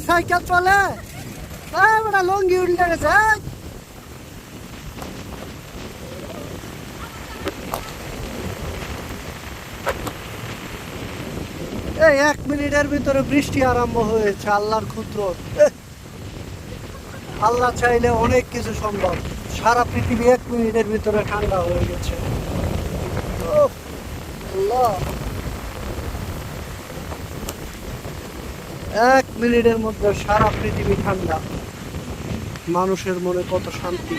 Cycle চলে বড় লঙ্গি উল্টে গেছে। এই 1 মিনিটের ভিতরে বৃষ্টি আরম্ভ হয়েছে। আল্লাহর কুদরত, আল্লাহ চাইলে অনেক কিছু সম্ভব। সারা পৃথিবী 1 মিনিটের ভিতরে ঠান্ডা হয়ে গেছে। আল্লাহ, 1 মিনিটের মধ্যে সারা পৃথিবী ঠান্ডা। মানুষের মনে কত শান্তি।